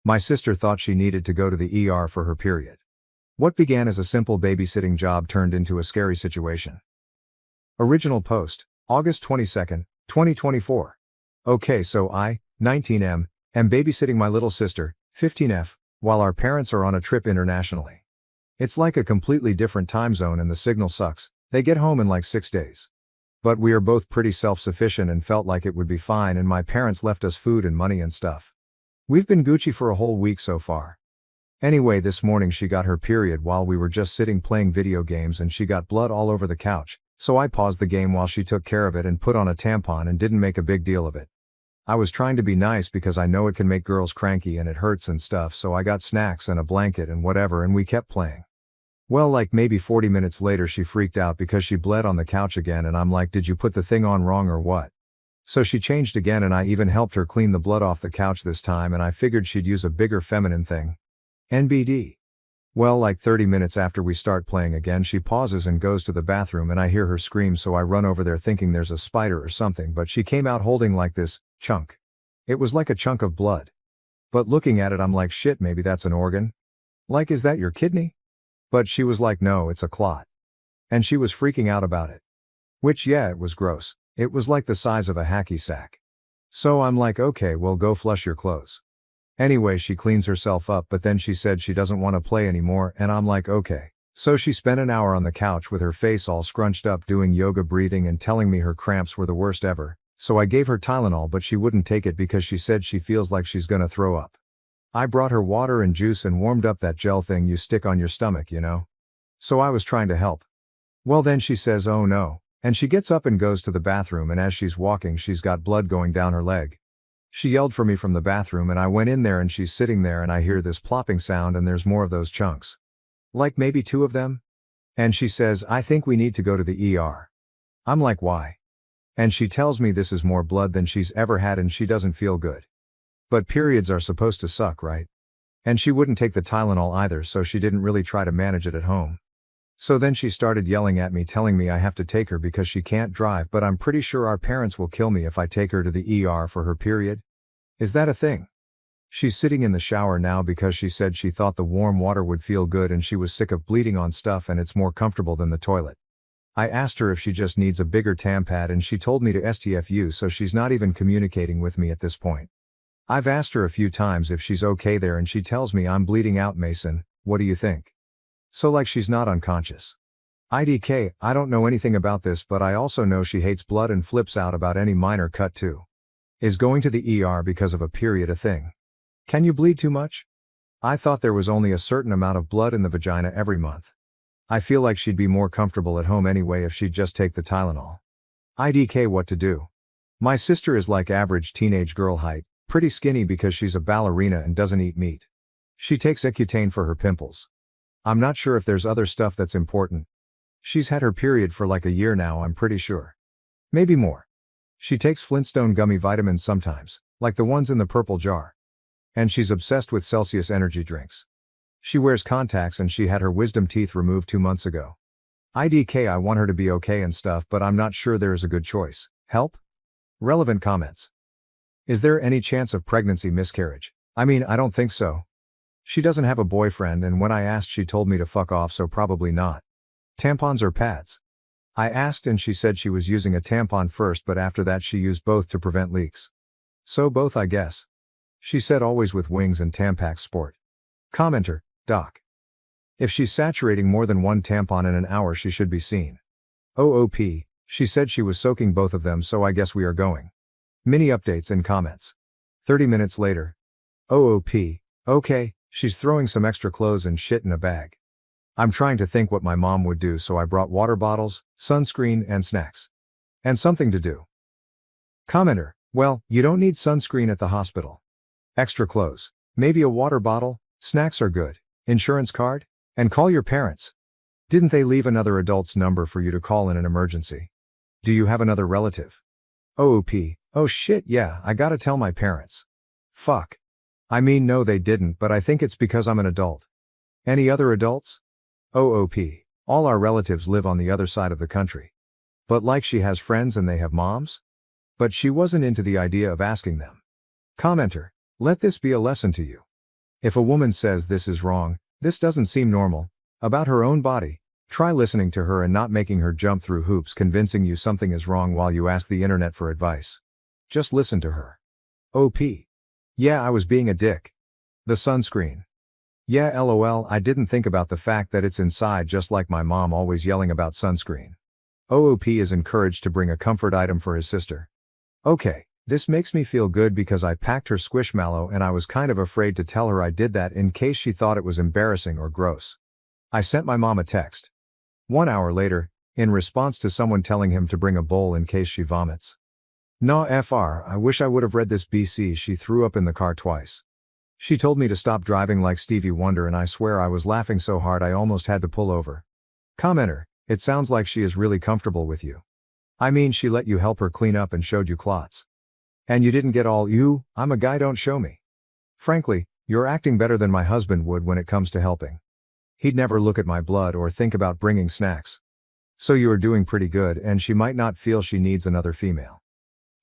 My sister thought she needed to go to the ER for her period. What began as a simple babysitting job turned into a scary situation. Original post, August 22, 2024. Okay, so I, 19M, am babysitting my little sister, 15F, while our parents are on a trip internationally. It's like a completely different time zone and the signal sucks. They get home in like 6 days. But we are both pretty self-sufficient and felt like it would be fine, and my parents left us food and money and stuff. We've been Gucci for a whole week so far. Anyway, this morning she got her period while we were just sitting playing video games, and she got blood all over the couch, so I paused the game while she took care of it and put on a tampon and didn't make a big deal of it. I was trying to be nice because I know it can make girls cranky and it hurts and stuff, so I got snacks and a blanket and whatever, and we kept playing. Well, like maybe 40 minutes later she freaked out because she bled on the couch again, and I'm like, did you put the thing on wrong or what? So she changed again, and I even helped her clean the blood off the couch this time, and I figured she'd use a bigger feminine thing. NBD. Well, like 30 minutes after we start playing again, she pauses and goes to the bathroom, and I hear her scream, so I run over there thinking there's a spider or something, but she came out holding like this chunk. It was like a chunk of blood. But looking at it I'm like, shit, maybe that's an organ? Like, is that your kidney? But she was like, no, it's a clot. And she was freaking out about it. Which, yeah, it was gross. It was like the size of a hacky sack. So I'm like, okay, well, go flush your clothes. Anyway, she cleans herself up, but then she said she doesn't want to play anymore, and I'm like, okay. So she spent an hour on the couch with her face all scrunched up doing yoga breathing and telling me her cramps were the worst ever, so I gave her Tylenol, but she wouldn't take it because she said she feels like she's gonna throw up. I brought her water and juice and warmed up that gel thing you stick on your stomach, you know? So I was trying to help. Well, then she says, oh no, and she gets up and goes to the bathroom, and as she's walking she's got blood going down her leg. She yelled for me from the bathroom, and I went in there, and she's sitting there, and I hear this plopping sound, and there's more of those chunks. Like maybe 2 of them? And she says, I think we need to go to the ER. I'm like, why? And she tells me this is more blood than she's ever had and she doesn't feel good. But periods are supposed to suck, right? And she wouldn't take the Tylenol either, so she didn't really try to manage it at home. So then she started yelling at me, telling me I have to take her because she can't drive, but I'm pretty sure our parents will kill me if I take her to the ER for her period. Is that a thing? She's sitting in the shower now because she said she thought the warm water would feel good and she was sick of bleeding on stuff and it's more comfortable than the toilet. I asked her if she just needs a bigger tampad and she told me to STFU, so she's not even communicating with me at this point. I've asked her a few times if she's okay there and she tells me I'm bleeding out. Mason, what do you think? So like she's not unconscious. IDK, I don't know anything about this, but I also know she hates blood and flips out about any minor cut too. Is going to the ER because of a period a thing? Can you bleed too much? I thought there was only a certain amount of blood in the vagina every month. I feel like she'd be more comfortable at home anyway if she'd just take the Tylenol. IDK, what to do? My sister is like average teenage girl height, pretty skinny because she's a ballerina and doesn't eat meat. She takes Accutane for her pimples. I'm not sure if there's other stuff that's important. She's had her period for like a year now, I'm pretty sure. Maybe more. She takes Flintstone gummy vitamins sometimes, like the ones in the purple jar. And she's obsessed with Celsius energy drinks. She wears contacts and she had her wisdom teeth removed 2 months ago. IDK, I want her to be okay and stuff, but I'm not sure there is a good choice. Help? Relevant comments. Is there any chance of pregnancy miscarriage? I mean, I don't think so. She doesn't have a boyfriend, and when I asked she told me to fuck off, so probably not. Tampons or pads? I asked and she said she was using a tampon first, but after that she used both to prevent leaks. So both, I guess. She said always with wings and Tampax Sport. Commenter, Doc. If she's saturating more than 1 tampon in an hour she should be seen. OOP, she said she was soaking both of them, so I guess we are going. Mini updates in comments. 30 minutes later. OOP, okay, she's throwing some extra clothes and shit in a bag. I'm trying to think what my mom would do, so I brought water bottles, sunscreen, and snacks. And something to do. Commenter, well, you don't need sunscreen at the hospital. Extra clothes, maybe a water bottle, snacks are good, insurance card, and call your parents. Didn't they leave another adult's number for you to call in an emergency? Do you have another relative? OOP, oh shit, yeah, I gotta tell my parents. Fuck. I mean, no they didn't, but I think it's because I'm an adult. Any other adults? OOP, all our relatives live on the other side of the country. But like she has friends and they have moms? But she wasn't into the idea of asking them. Commenter, let this be a lesson to you. If a woman says this is wrong, this doesn't seem normal, about her own body, try listening to her and not making her jump through hoops convincing you something is wrong while you ask the internet for advice. Just listen to her. OP. Yeah, I was being a dick. The sunscreen. Yeah, lol, I didn't think about the fact that it's inside just like my mom always yelling about sunscreen. OOP is encouraged to bring a comfort item for his sister. Okay, this makes me feel good because I packed her Squishmallow and I was kind of afraid to tell her I did that in case she thought it was embarrassing or gross. I sent my mom a text. 1 hour later, in response to someone telling him to bring a bowl in case she vomits. Nah FR, I wish I would have read this BC. She threw up in the car twice. She told me to stop driving like Stevie Wonder and I swear I was laughing so hard I almost had to pull over. Commenter, it sounds like she is really comfortable with you. I mean, she let you help her clean up and showed you clots. And you didn't get all you, I'm a guy, don't show me. Frankly, you're acting better than my husband would when it comes to helping. He'd never look at my blood or think about bringing snacks. So you are doing pretty good and she might not feel she needs another female.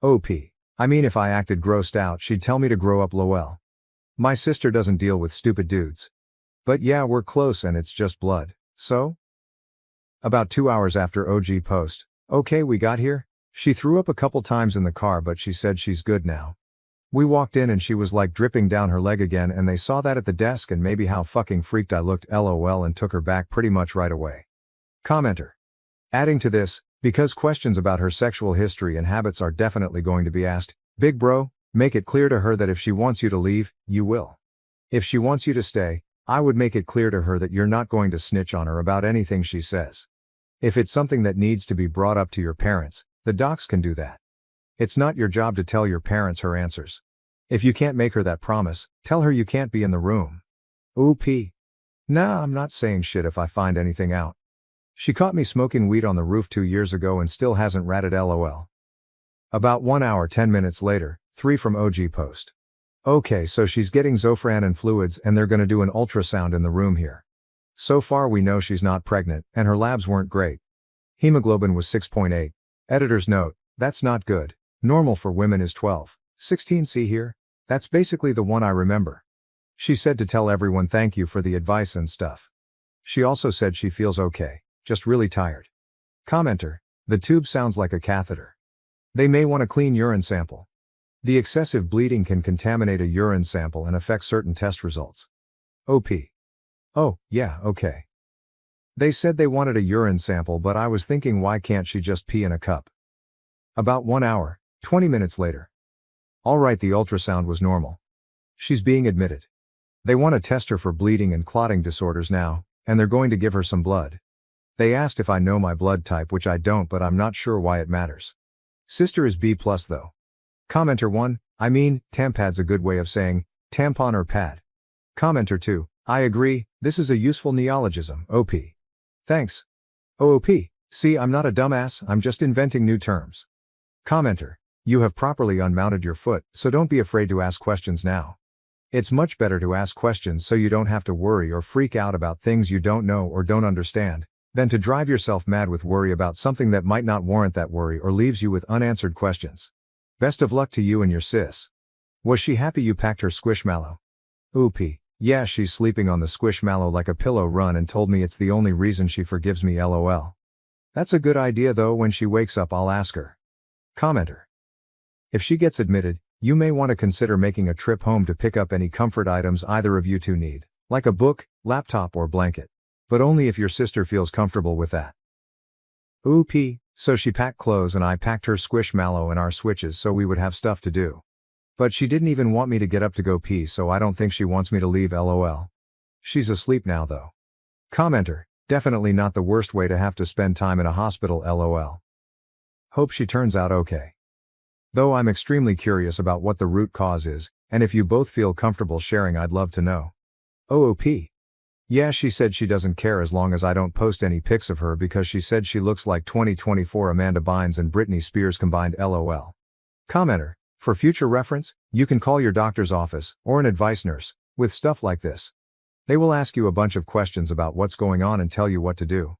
OP. I mean, if I acted grossed out she'd tell me to grow up lol. My sister doesn't deal with stupid dudes. But yeah, we're close and it's just blood, so? About 2 hours after OG post, okay, we got here. She threw up a couple times in the car but she said she's good now. We walked in and she was like dripping down her leg again and they saw that at the desk and maybe how fucking freaked I looked lol and took her back pretty much right away. Commenter. Adding to this, because questions about her sexual history and habits are definitely going to be asked, big bro, make it clear to her that if she wants you to leave, you will. If she wants you to stay, I would make it clear to her that you're not going to snitch on her about anything she says. If it's something that needs to be brought up to your parents, the docs can do that. It's not your job to tell your parents her answers. If you can't make her that promise, tell her you can't be in the room. OP. Nah, I'm not saying shit if I find anything out. She caught me smoking weed on the roof 2 years ago and still hasn't ratted lol. About 1 hour 10 minutes later, 3 from OG post. Okay, so she's getting Zofran and fluids and they're gonna do an ultrasound in the room here. So far we know she's not pregnant and her labs weren't great. Hemoglobin was 6.8. Editor's note, that's not good. Normal for women is 12. 16. See here? That's basically the one I remember. She said to tell everyone thank you for the advice and stuff. She also said she feels okay, just really tired. Commenter, the tube sounds like a catheter. They may want a clean urine sample. The excessive bleeding can contaminate a urine sample and affect certain test results. OP. Oh, yeah, okay. They said they wanted a urine sample but I was thinking why can't she just pee in a cup? About 1 hour, 20 minutes later. Alright, the ultrasound was normal. She's being admitted. They want to test her for bleeding and clotting disorders now, and they're going to give her some blood. They asked if I know my blood type, which I don't, but I'm not sure why it matters. Sister is B+ though. Commenter 1, I mean, tampad's a good way of saying tampon or pad. Commenter 2, I agree, this is a useful neologism, OP. Thanks. OOP, see, I'm not a dumbass, I'm just inventing new terms. Commenter, you have properly unmounted your foot, so don't be afraid to ask questions now. It's much better to ask questions so you don't have to worry or freak out about things you don't know or don't understand, than to drive yourself mad with worry about something that might not warrant that worry or leaves you with unanswered questions. Best of luck to you and your sis. Was she happy you packed her Squishmallow? OP, yeah, she's sleeping on the Squishmallow like a pillow run and told me it's the only reason she forgives me lol. That's a good idea though, when she wakes up I'll ask her. Commenter. If she gets admitted, you may want to consider making a trip home to pick up any comfort items either of you two need, like a book, laptop or blanket. But only if your sister feels comfortable with that. OP, so she packed clothes and I packed her Squishmallow and our switches so we would have stuff to do. But she didn't even want me to get up to go pee, so I don't think she wants me to leave lol. She's asleep now though. Commenter, definitely not the worst way to have to spend time in a hospital lol. Hope she turns out okay. Though I'm extremely curious about what the root cause is, and if you both feel comfortable sharing I'd love to know. OOP. Yeah, she said she doesn't care as long as I don't post any pics of her because she said she looks like 2024 Amanda Bynes and Britney Spears combined lol. Commenter, for future reference, you can call your doctor's office, or an advice nurse, with stuff like this. They will ask you a bunch of questions about what's going on and tell you what to do.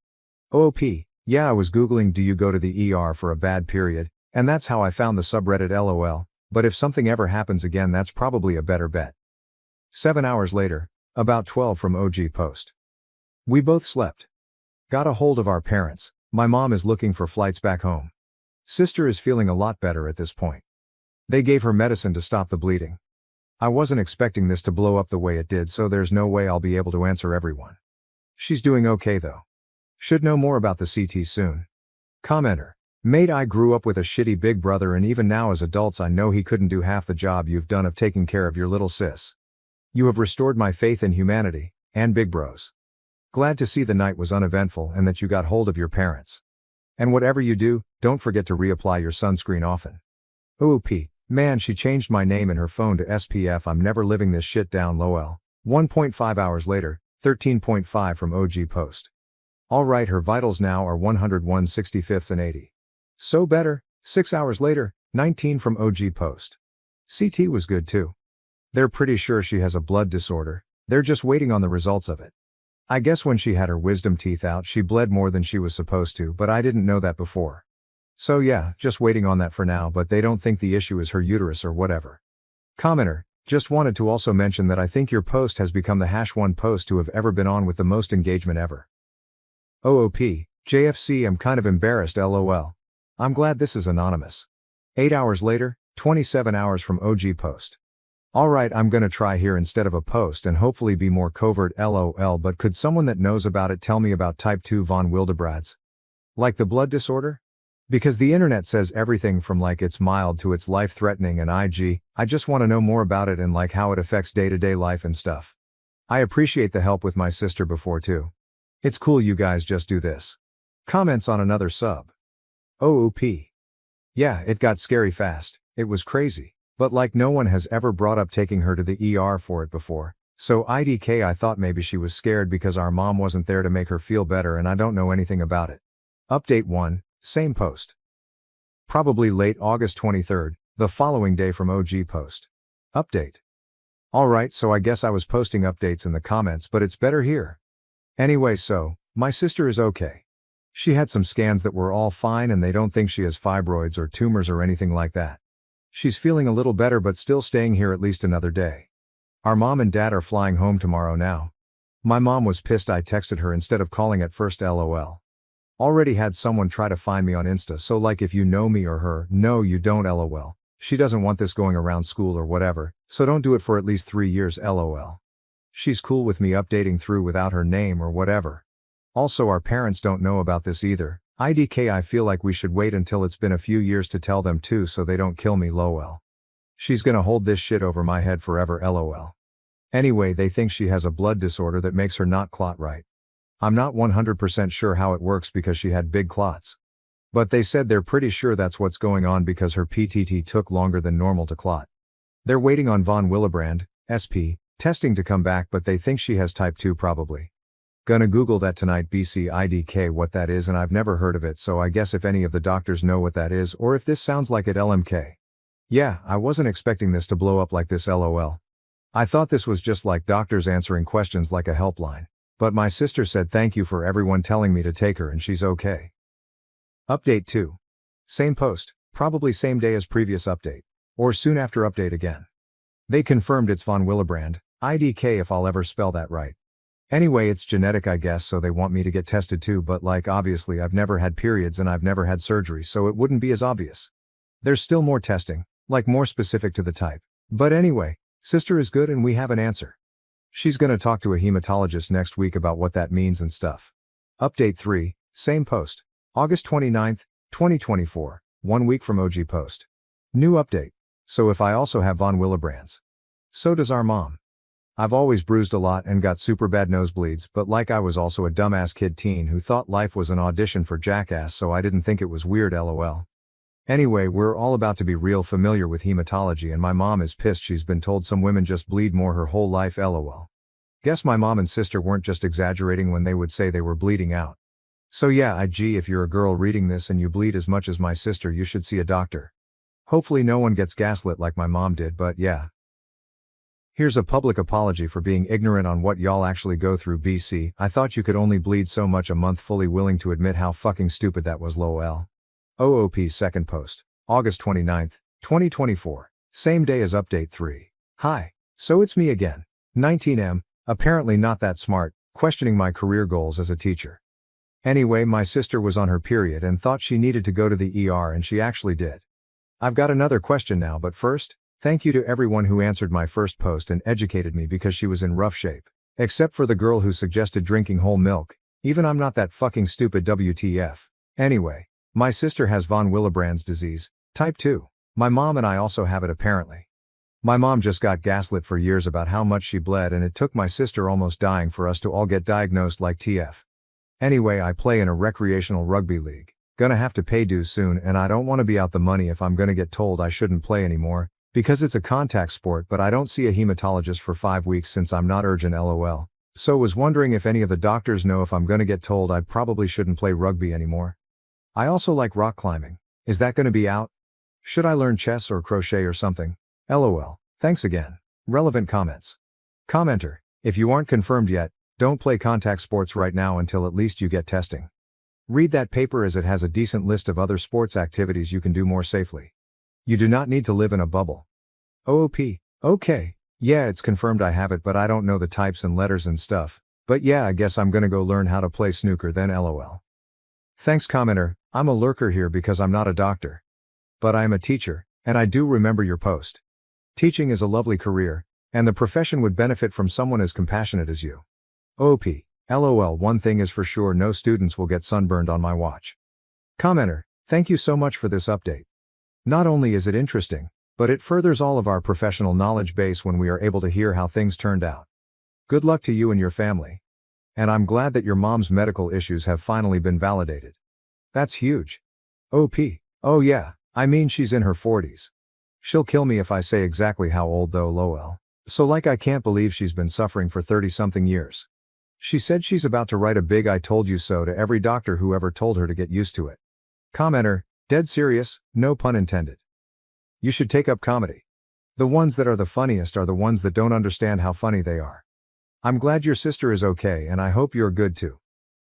OOP, yeah, I was googling do you go to the ER for a bad period, and that's how I found the subreddit lol, but if something ever happens again that's probably a better bet. 7 hours later, about 12 from OG post. We both slept. Got a hold of our parents. My mom is looking for flights back home. Sister is feeling a lot better at this point. They gave her medicine to stop the bleeding. I wasn't expecting this to blow up the way it did, so there's no way I'll be able to answer everyone. She's doing okay though. Should know more about the CT soon. Commenter. Mate, I grew up with a shitty big brother, and even now as adults I know he couldn't do half the job you've done of taking care of your little sis. You have restored my faith in humanity, and big bros. Glad to see the night was uneventful and that you got hold of your parents. And whatever you do, don't forget to reapply your sunscreen often. OOP, man, she changed my name in her phone to SPF. I'm never living this shit down, lol. 1.5 hours later, 13.5 from OG post. Alright, her vitals now are 101/65 and 80. So better. 6 hours later, 19 from OG post. CT was good too. They're pretty sure she has a blood disorder, they're just waiting on the results of it. I guess when she had her wisdom teeth out she bled more than she was supposed to, but I didn't know that before. So yeah, just waiting on that for now, but they don't think the issue is her uterus or whatever. Commenter, just wanted to also mention that I think your post has become the #1 post to have ever been on with the most engagement ever. OOP, JFC, I'm kind of embarrassed, lol. I'm glad this is anonymous. 8 hours later, 27 hours from OG post. Alright, I'm gonna try here instead of a post and hopefully be more covert, lol, but could someone that knows about it tell me about type 2 von Willebrand's? Like the blood disorder? Because the internet says everything from like it's mild to it's life-threatening, and I just want to know more about it and like how it affects day-to-day life and stuff. I appreciate the help with my sister before too. It's cool you guys just do this. Comments on another sub. OOP. Yeah, it got scary fast, it was crazy. But like no one has ever brought up taking her to the ER for it before, so IDK I thought maybe she was scared because our mom wasn't there to make her feel better and I don't know anything about it. Update 1, same post. Probably late August 23rd, the following day from OG post. Update. Alright, so I guess I was posting updates in the comments, but it's better here. Anyway, so, my sister is okay. She had some scans that were all fine and they don't think she has fibroids or tumors or anything like that. She's feeling a little better but still staying here at least another day. Our mom and dad are flying home tomorrow now. My mom was pissed I texted her instead of calling at first, lol. Already had someone try to find me on Insta, so like if you know me or her, no you don't, lol. She doesn't want this going around school or whatever, so don't do it for at least 3 years, lol. She's cool with me updating through without her name or whatever. Also our parents don't know about this either. IDK I feel like we should wait until it's been a few years to tell them too so they don't kill me, lol. She's gonna hold this shit over my head forever, lol. Anyway, they think she has a blood disorder that makes her not clot right. I'm not 100% sure how it works because she had big clots. But they said they're pretty sure that's what's going on because her PTT took longer than normal to clot. They're waiting on von Willebrand, SP, testing to come back, but they think she has type 2 probably. Gonna Google that tonight, BCIDK, what that is, and I've never heard of it, so I guess if any of the doctors know what that is or if this sounds like it, LMK. Yeah, I wasn't expecting this to blow up like this, lol. I thought this was just like doctors answering questions like a helpline. But my sister said thank you for everyone telling me to take her and she's okay. Update 2. Same post, probably same day as previous update. Or soon after update again. They confirmed it's von Willebrand, IDK if I'll ever spell that right. Anyway, it's genetic I guess, so they want me to get tested too, but like obviously I've never had periods and I've never had surgery, so it wouldn't be as obvious. There's still more testing, like more specific to the type. But anyway, sister is good and we have an answer. She's gonna talk to a hematologist next week about what that means and stuff. Update 3, same post. August 29th, 2024, 1 week from OG post. New update. So if I also have von Willebrand's. So does our mom. I've always bruised a lot and got super bad nosebleeds, but like I was also a dumbass kid teen who thought life was an audition for Jackass, so I didn't think it was weird, lol. Anyway, we're all about to be real familiar with hematology and my mom is pissed she's been told some women just bleed more her whole life, lol. Guess my mom and sister weren't just exaggerating when they would say they were bleeding out. So yeah, IG, if you're a girl reading this and you bleed as much as my sister, you should see a doctor. Hopefully no one gets gaslit like my mom did, but yeah. Here's a public apology for being ignorant on what y'all actually go through, BC. I thought you could only bleed so much a month, fully willing to admit how fucking stupid that was, lol. OOP's second post, August 29th, 2024, same day as update 3. Hi, so it's me again. 19M, apparently not that smart, questioning my career goals as a teacher. Anyway, my sister was on her period and thought she needed to go to the ER, and she actually did. I've got another question now, but first, thank you to everyone who answered my first post and educated me because she was in rough shape. Except for the girl who suggested drinking whole milk. Even I'm not that fucking stupid, WTF. Anyway, my sister has von Willebrand's disease, type 2. My mom and I also have it apparently. My mom just got gaslit for years about how much she bled, and it took my sister almost dying for us to all get diagnosed like TF. Anyway, I play in a recreational rugby league. Gonna have to pay dues soon, and I don't want to be out the money if I'm gonna get told I shouldn't play anymore, because it's a contact sport, but I don't see a hematologist for 5 weeks since I'm not urgent, lol. So was wondering if any of the doctors know if I'm gonna get told I probably shouldn't play rugby anymore. I also like rock climbing. Is that gonna be out? Should I learn chess or crochet or something? LOL. Thanks again. Relevant comments. Commenter, if you aren't confirmed yet, don't play contact sports right now until at least you get testing. Read that paper, as it has a decent list of other sports activities you can do more safely. You do not need to live in a bubble. OOP. Okay. Yeah, it's confirmed I have it, but I don't know the types and letters and stuff. But yeah, I guess I'm gonna go learn how to play snooker then, lol. Thanks, commenter. I'm a lurker here because I'm not a doctor. But I am a teacher, and I do remember your post. Teaching is a lovely career, and the profession would benefit from someone as compassionate as you. OP. LOL. One thing is for sure, no students will get sunburned on my watch. Commenter, thank you so much for this update. Not only is it interesting, but it furthers all of our professional knowledge base when we are able to hear how things turned out. Good luck to you and your family. And I'm glad that your mom's medical issues have finally been validated. That's huge. OP. Oh yeah, I mean she's in her 40s. She'll kill me if I say exactly how old though, lol. So like, I can't believe she's been suffering for 30-something years. She said she's about to write a big "I told you so" to every doctor who ever told her to get used to it. Commenter, dead serious, no pun intended. You should take up comedy. The ones that are the funniest are the ones that don't understand how funny they are. I'm glad your sister is okay, and I hope you're good too.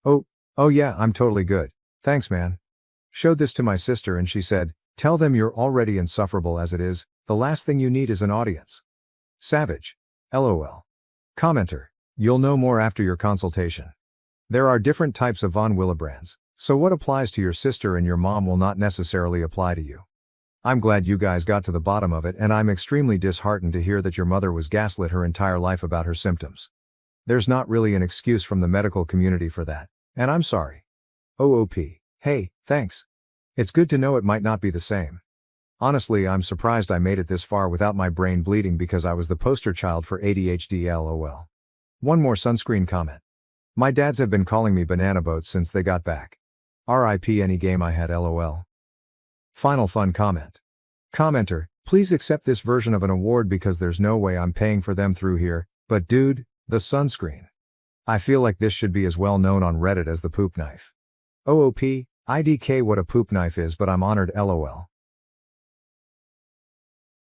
Oh yeah, I'm totally good. Thanks, man. Showed this to my sister and she said, tell them you're already insufferable as it is, the last thing you need is an audience. Savage. LOL. Commenter, you'll know more after your consultation. There are different types of von Willebrands, so what applies to your sister and your mom will not necessarily apply to you. I'm glad you guys got to the bottom of it, and I'm extremely disheartened to hear that your mother was gaslit her entire life about her symptoms. There's not really an excuse from the medical community for that, and I'm sorry. OOP. Hey, thanks. It's good to know it might not be the same. Honestly, I'm surprised I made it this far without my brain bleeding because I was the poster child for ADHD, lol. One more sunscreen comment. My dads have been calling me banana boat since they got back. RIP any game I had, lol. Final fun comment. Commenter, please accept this version of an award because there's no way I'm paying for them through here, but dude, the sunscreen. I feel like this should be as well known on Reddit as the poop knife. OOP, IDK what a poop knife is, but I'm honored, lol.